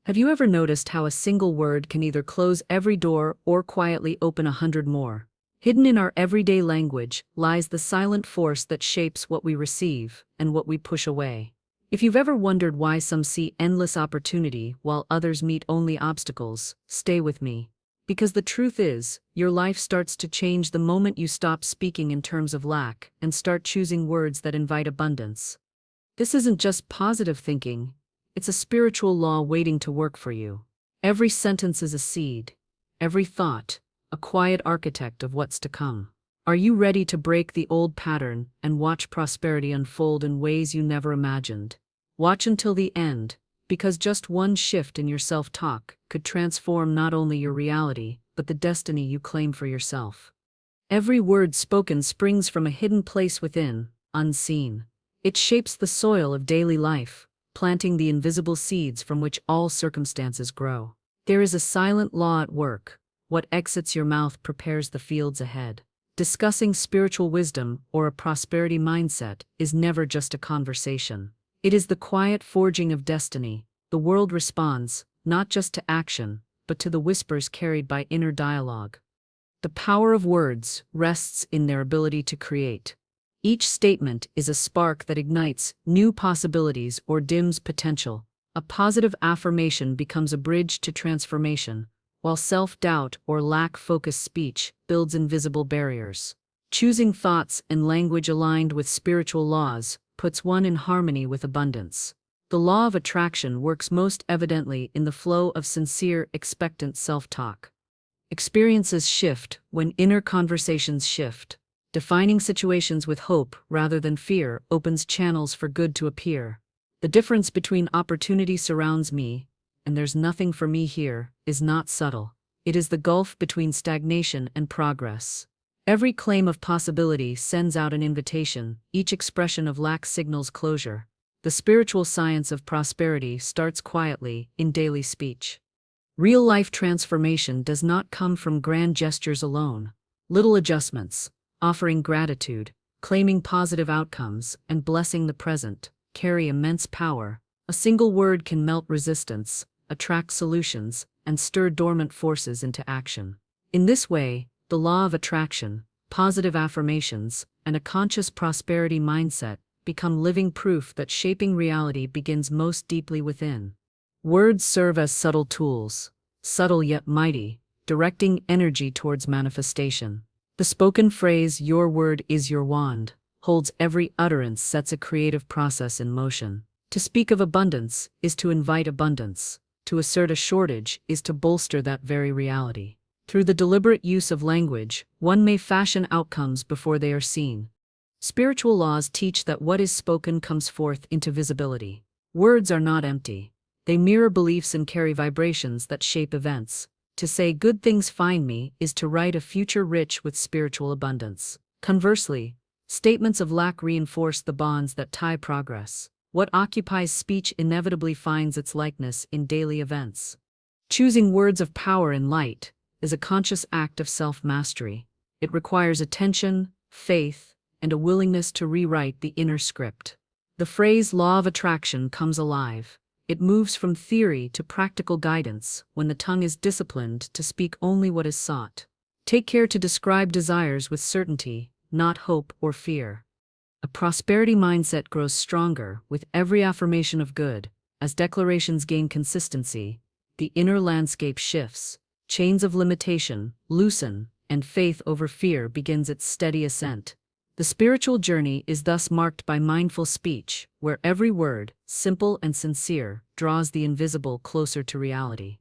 Have you ever noticed how a single word can either close every door or quietly open 100 more? Hidden in our everyday language lies the silent force that shapes what we receive and what we push away. If you've ever wondered why some see endless opportunity while others meet only obstacles, stay with me. Because the truth is, your life starts to change the moment you stop speaking in terms of lack and start choosing words that invite abundance. This isn't just positive thinking. It's a spiritual law waiting to work for you. Every sentence is a seed, every thought, a quiet architect of what's to come. Are you ready to break the old pattern and watch prosperity unfold in ways you never imagined? Watch until the end, because just one shift in your self-talk could transform not only your reality, but the destiny you claim for yourself. Every word spoken springs from a hidden place within, unseen. It shapes the soil of daily life, planting the invisible seeds from which all circumstances grow. There is a silent law at work. What exits your mouth prepares the fields ahead. Discussing spiritual wisdom or a prosperity mindset is never just a conversation. It is the quiet forging of destiny. The world responds, not just to action, but to the whispers carried by inner dialogue. The power of words rests in their ability to create. Each statement is a spark that ignites new possibilities or dims potential. A positive affirmation becomes a bridge to transformation, while self-doubt or lack-focused speech builds invisible barriers. Choosing thoughts and language aligned with spiritual laws puts one in harmony with abundance. The law of attraction works most evidently in the flow of sincere, expectant self-talk. Experiences shift when inner conversations shift. Defining situations with hope rather than fear opens channels for good to appear. The difference between opportunity surrounds me and there's nothing for me here is not subtle. It is the gulf between stagnation and progress. Every claim of possibility sends out an invitation, each expression of lack signals closure. The spiritual science of prosperity starts quietly, in daily speech. Real-life transformation does not come from grand gestures alone. Little adjustments, offering gratitude, claiming positive outcomes, and blessing the present, carry immense power. A single word can melt resistance, attract solutions, and stir dormant forces into action. In this way, the law of attraction, positive affirmations, and a conscious prosperity mindset become living proof that shaping reality begins most deeply within. Words serve as subtle tools, subtle yet mighty, directing energy towards manifestation. The spoken phrase, "Your word is your wand," holds every utterance, sets a creative process in motion. To speak of abundance is to invite abundance. To assert a shortage is to bolster that very reality. Through the deliberate use of language, one may fashion outcomes before they are seen. Spiritual laws teach that what is spoken comes forth into visibility. Words are not empty. They mirror beliefs and carry vibrations that shape events. To say "good things find me" is to write a future rich with spiritual abundance. Conversely, statements of lack reinforce the bonds that tie progress. What occupies speech inevitably finds its likeness in daily events. Choosing words of power and light is a conscious act of self-mastery. It requires attention, faith, and a willingness to rewrite the inner script. The phrase "law of attraction" comes alive. It moves from theory to practical guidance when the tongue is disciplined to speak only what is sought. Take care to describe desires with certainty, not hope or fear. A prosperity mindset grows stronger with every affirmation of good. As declarations gain consistency, the inner landscape shifts, chains of limitation loosen, and faith over fear begins its steady ascent. The spiritual journey is thus marked by mindful speech, where every word, simple and sincere, draws the invisible closer to reality.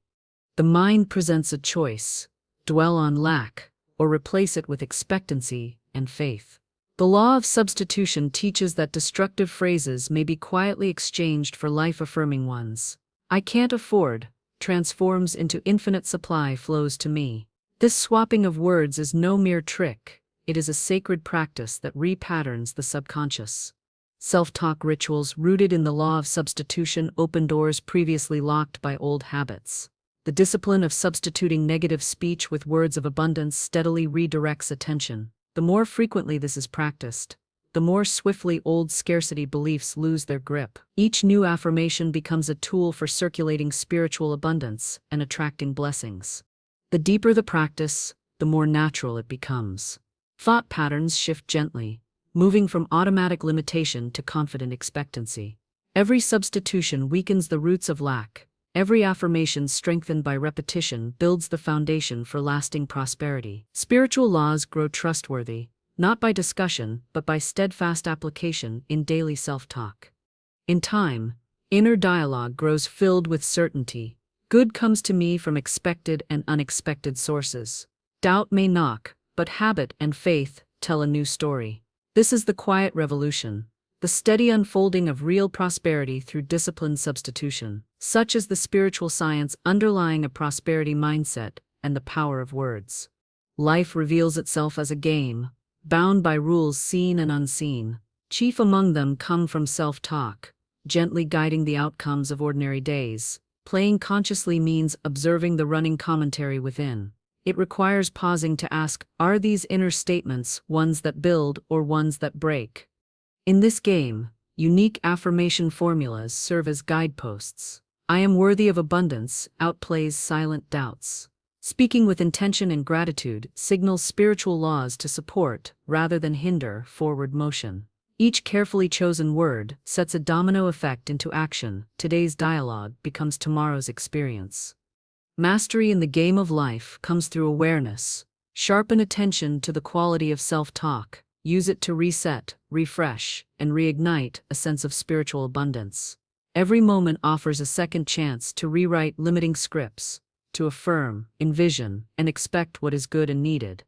The mind presents a choice: dwell on lack, or replace it with expectancy and faith. The law of substitution teaches that destructive phrases may be quietly exchanged for life-affirming ones. "I can't afford" transforms into "infinite supply flows to me." This swapping of words is no mere trick. It is a sacred practice that repatterns the subconscious. Self-talk rituals rooted in the law of substitution open doors previously locked by old habits. The discipline of substituting negative speech with words of abundance steadily redirects attention. The more frequently this is practiced, the more swiftly old scarcity beliefs lose their grip. Each new affirmation becomes a tool for circulating spiritual abundance and attracting blessings. The deeper the practice, the more natural it becomes. Thought patterns shift gently, moving from automatic limitation to confident expectancy. Every substitution weakens the roots of lack. Every affirmation strengthened by repetition builds the foundation for lasting prosperity. Spiritual laws grow trustworthy, not by discussion, but by steadfast application in daily self-talk. In time, inner dialogue grows filled with certainty. Good comes to me from expected and unexpected sources. Doubt may knock, but habit and faith tell a new story. This is the quiet revolution, the steady unfolding of real prosperity through disciplined substitution. Such is the spiritual science underlying a prosperity mindset and the power of words. Life reveals itself as a game, bound by rules seen and unseen. Chief among them come from self-talk, gently guiding the outcomes of ordinary days. Playing consciously means observing the running commentary within. It requires pausing to ask, are these inner statements ones that build or ones that break? In this game, unique affirmation formulas serve as guideposts. I am worthy of abundance outplays silent doubts. Speaking with intention and gratitude signals spiritual laws to support, rather than hinder, forward motion. Each carefully chosen word sets a domino effect into action. Today's dialogue becomes tomorrow's experience. Mastery in the game of life comes through awareness. Sharpen attention to the quality of self-talk. Use it to reset, refresh, and reignite a sense of spiritual abundance. Every moment offers a second chance to rewrite limiting scripts, to affirm, envision, and expect what is good and needed.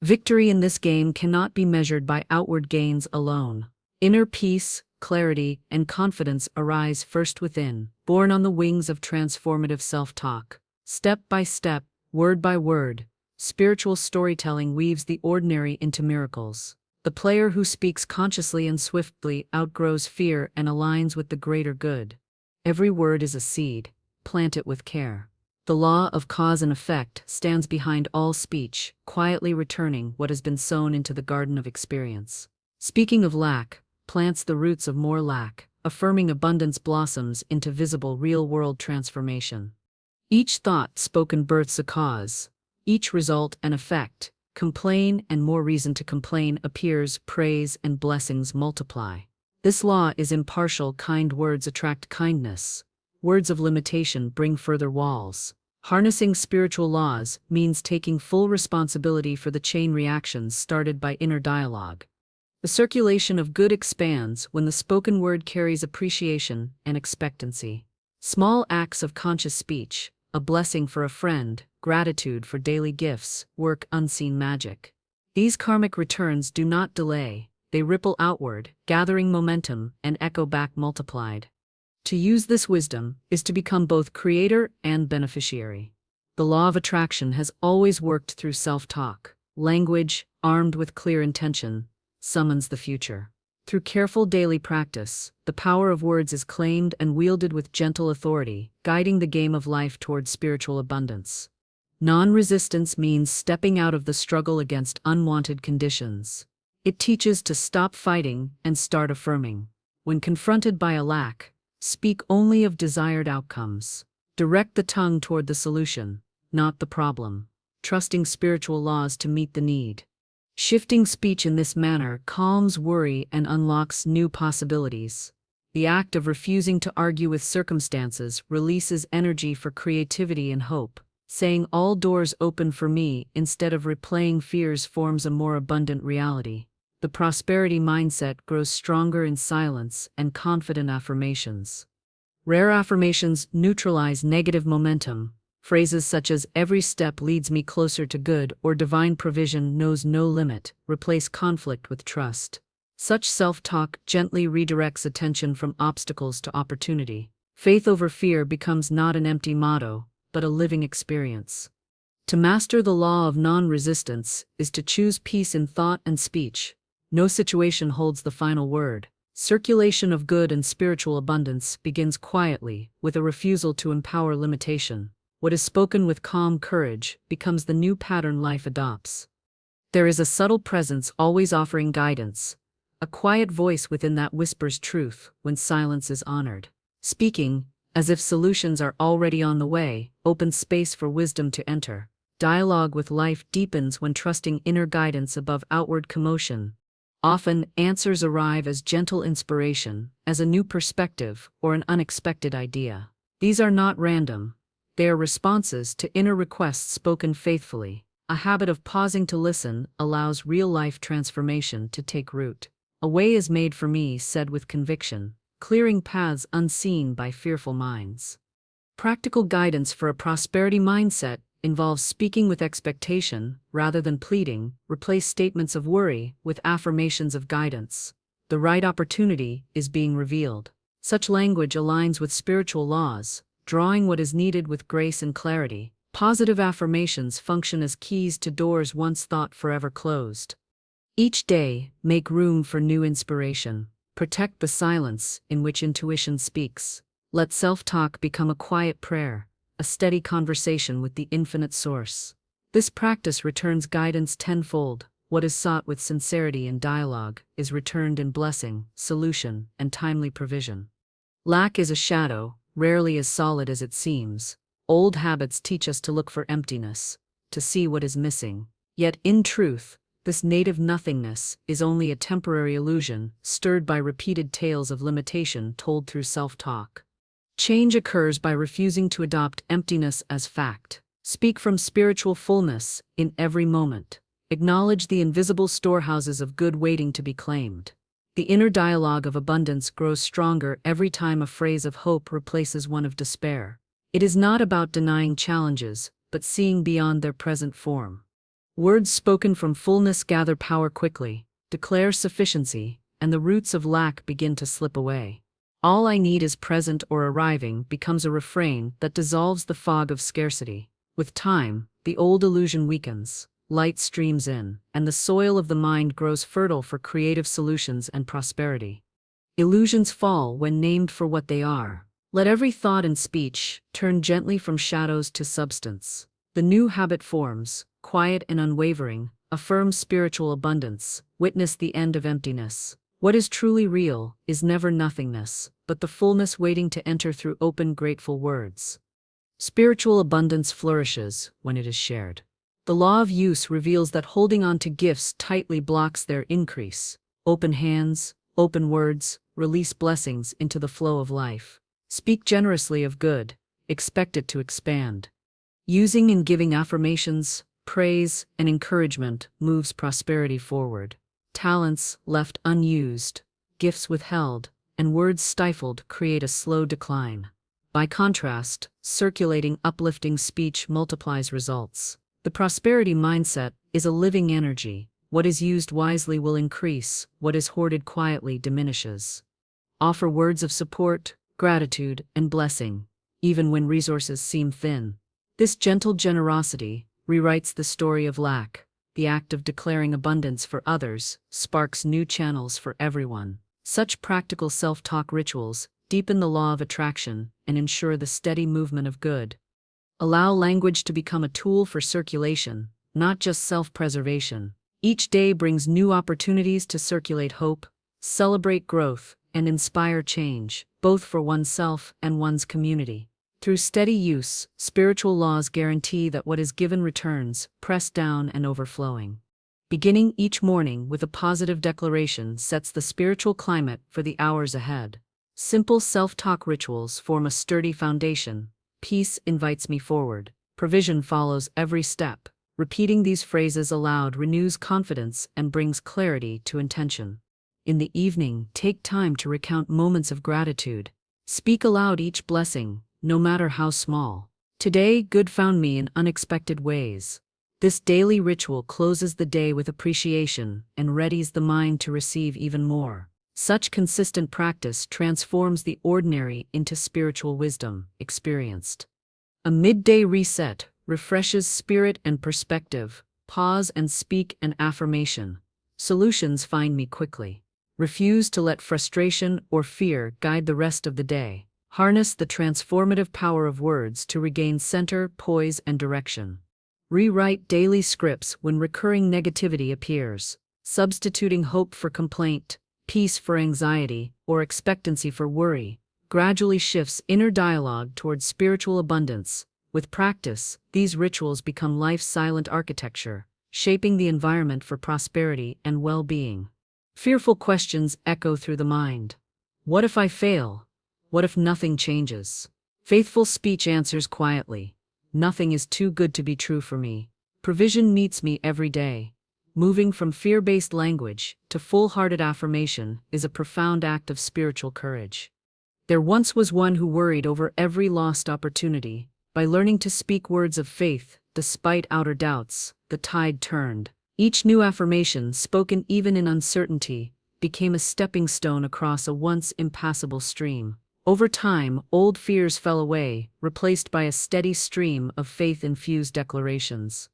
Victory in this game cannot be measured by outward gains alone. Inner peace, clarity, and confidence arise first within, born on the wings of transformative self-talk. Step by step, word by word, spiritual storytelling weaves the ordinary into miracles. The player who speaks consciously and swiftly outgrows fear and aligns with the greater good. Every word is a seed. Plant it with care. The law of cause and effect stands behind all speech, quietly returning what has been sown into the garden of experience. Speaking of lack, plants the roots of more lack, affirming abundance blossoms into visible real-world transformation. Each thought spoken births a cause, each result an effect. Complain and more reason to complain appears, praise and blessings multiply. This law is impartial. Kind words attract kindness. Words of limitation bring further walls. Harnessing spiritual laws means taking full responsibility for the chain reactions started by inner dialogue. The circulation of good expands when the spoken word carries appreciation and expectancy. Small acts of conscious speech, a blessing for a friend, gratitude for daily gifts, work unseen magic. These karmic returns do not delay, they ripple outward, gathering momentum and echo back multiplied. To use this wisdom is to become both creator and beneficiary. The law of attraction has always worked through self-talk. Language, armed with clear intention, summons the future. Through careful daily practice, the power of words is claimed and wielded with gentle authority, guiding the game of life toward spiritual abundance. Non-resistance means stepping out of the struggle against unwanted conditions. It teaches to stop fighting and start affirming. When confronted by a lack, speak only of desired outcomes. Direct the tongue toward the solution, not the problem, trusting spiritual laws to meet the need. Shifting speech in this manner calms worry and unlocks new possibilities. The act of refusing to argue with circumstances releases energy for creativity and hope. Saying all doors open for me instead of replaying fears forms a more abundant reality. The prosperity mindset grows stronger in silence and confident affirmations. Rare affirmations neutralize negative momentum. Phrases such as "every step leads me closer to good" or "divine provision knows no limit" replace conflict with trust. Such self-talk gently redirects attention from obstacles to opportunity. Faith over fear becomes not an empty motto, but a living experience. To master the law of non-resistance is to choose peace in thought and speech. No situation holds the final word. Circulation of good and spiritual abundance begins quietly, with a refusal to empower limitation. What is spoken with calm courage becomes the new pattern life adopts. There is a subtle presence always offering guidance, a quiet voice within that whispers truth when silence is honored. Speaking, as if solutions are already on the way, opens space for wisdom to enter. Dialogue with life deepens when trusting inner guidance above outward commotion. Often, answers arrive as gentle inspiration, as a new perspective, or an unexpected idea. These are not random. They are responses to inner requests spoken faithfully. A habit of pausing to listen allows real-life transformation to take root. A way is made for me, said with conviction, clearing paths unseen by fearful minds. Practical guidance for a prosperity mindset involves speaking with expectation rather than pleading. Replace statements of worry with affirmations of guidance. The right opportunity is being revealed. Such language aligns with spiritual laws, drawing what is needed with grace and clarity. Positive affirmations function as keys to doors once thought forever closed. Each day, make room for new inspiration. Protect the silence in which intuition speaks. Let self-talk become a quiet prayer, a steady conversation with the infinite source. This practice returns guidance tenfold. What is sought with sincerity and dialogue is returned in blessing, solution, and timely provision. Lack is a shadow, rarely as solid as it seems. Old habits teach us to look for emptiness, to see what is missing. Yet in truth, this native nothingness is only a temporary illusion, stirred by repeated tales of limitation told through self-talk. Change occurs by refusing to adopt emptiness as fact. Speak from spiritual fullness in every moment. Acknowledge the invisible storehouses of good waiting to be claimed. The inner dialogue of abundance grows stronger every time a phrase of hope replaces one of despair. It is not about denying challenges, but seeing beyond their present form. Words spoken from fullness gather power quickly, declare sufficiency, and the roots of lack begin to slip away. All I need is present or arriving becomes a refrain that dissolves the fog of scarcity. With time, the old illusion weakens, light streams in, and the soil of the mind grows fertile for creative solutions and prosperity. Illusions fall when named for what they are. Let every thought and speech turn gently from shadows to substance. The new habit forms, quiet and unwavering, affirms spiritual abundance. Witness the end of emptiness. What is truly real is never nothingness, but the fullness waiting to enter through open, grateful words. Spiritual abundance flourishes when it is shared. The law of use reveals that holding on to gifts tightly blocks their increase. Open hands, open words, release blessings into the flow of life. Speak generously of good, expect it to expand. Using and giving affirmations, praise, and encouragement moves prosperity forward. Talents left unused, gifts withheld, and words stifled create a slow decline. By contrast, circulating uplifting speech multiplies results. The prosperity mindset is a living energy. What is used wisely will increase, what is hoarded quietly diminishes. Offer words of support, gratitude, and blessing, even when resources seem thin. This gentle generosity rewrites the story of lack. The act of declaring abundance for others sparks new channels for everyone. Such practical self-talk rituals deepen the law of attraction and ensure the steady movement of good. Allow language to become a tool for circulation, not just self-preservation. Each day brings new opportunities to circulate hope, celebrate growth, and inspire change, both for oneself and one's community. Through steady use, spiritual laws guarantee that what is given returns, pressed down and overflowing. Beginning each morning with a positive declaration sets the spiritual climate for the hours ahead. Simple self-talk rituals form a sturdy foundation. Peace invites me forward. Provision follows every step. Repeating these phrases aloud renews confidence and brings clarity to intention. In the evening, take time to recount moments of gratitude. Speak aloud each blessing, no matter how small. Today, good found me in unexpected ways. This daily ritual closes the day with appreciation and readies the mind to receive even more. Such consistent practice transforms the ordinary into spiritual wisdom experienced. A midday reset refreshes spirit and perspective. Pause and speak an affirmation. Solutions find me quickly. Refuse to let frustration or fear guide the rest of the day. Harness the transformative power of words to regain center, poise, and direction. Rewrite daily scripts when recurring negativity appears. Substituting hope for complaint, peace for anxiety, or expectancy for worry, gradually shifts inner dialogue towards spiritual abundance. With practice, these rituals become life's silent architecture, shaping the environment for prosperity and well-being. Fearful questions echo through the mind. What if I fail? What if nothing changes? Faithful speech answers quietly. Nothing is too good to be true for me. Provision meets me every day. Moving from fear-based language to full-hearted affirmation is a profound act of spiritual courage. There once was one who worried over every lost opportunity. By learning to speak words of faith, despite outer doubts, the tide turned. Each new affirmation, spoken even in uncertainty, became a stepping stone across a once impassable stream. Over time, old fears fell away, replaced by a steady stream of faith-infused declarations.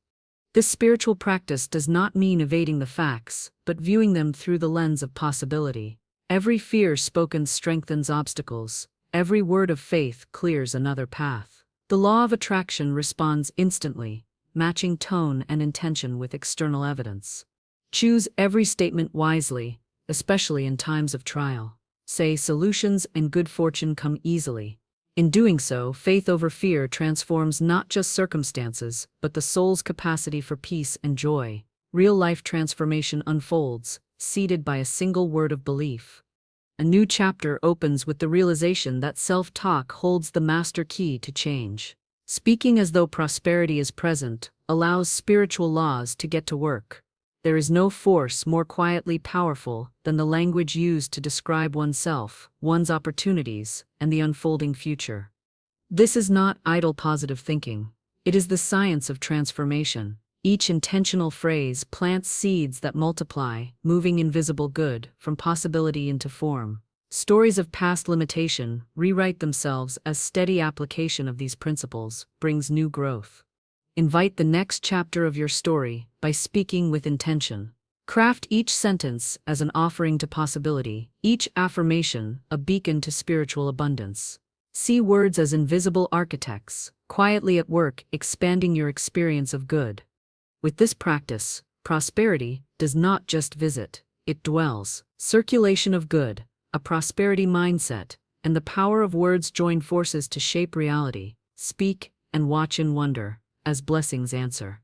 This spiritual practice does not mean evading the facts, but viewing them through the lens of possibility. Every fear spoken strengthens obstacles. Every word of faith clears another path. The law of attraction responds instantly, matching tone and intention with external evidence. Choose every statement wisely, especially in times of trial. Say solutions and good fortune come easily. In doing so, faith over fear transforms not just circumstances, but the soul's capacity for peace and joy. Real-life transformation unfolds, seeded by a single word of belief. A new chapter opens with the realization that self-talk holds the master key to change. Speaking as though prosperity is present allows spiritual laws to get to work. There is no force more quietly powerful than the language used to describe oneself, one's opportunities, and the unfolding future. This is not idle positive thinking. It is the science of transformation. Each intentional phrase plants seeds that multiply, moving invisible good from possibility into form. Stories of past limitation rewrite themselves as steady application of these principles brings new growth. Invite the next chapter of your story by speaking with intention. Craft each sentence as an offering to possibility, each affirmation a beacon to spiritual abundance. See words as invisible architects, quietly at work expanding your experience of good. With this practice, prosperity does not just visit, it dwells. Circulation of good, a prosperity mindset, and the power of words join forces to shape reality. Speak and watch in wonder as blessings answer.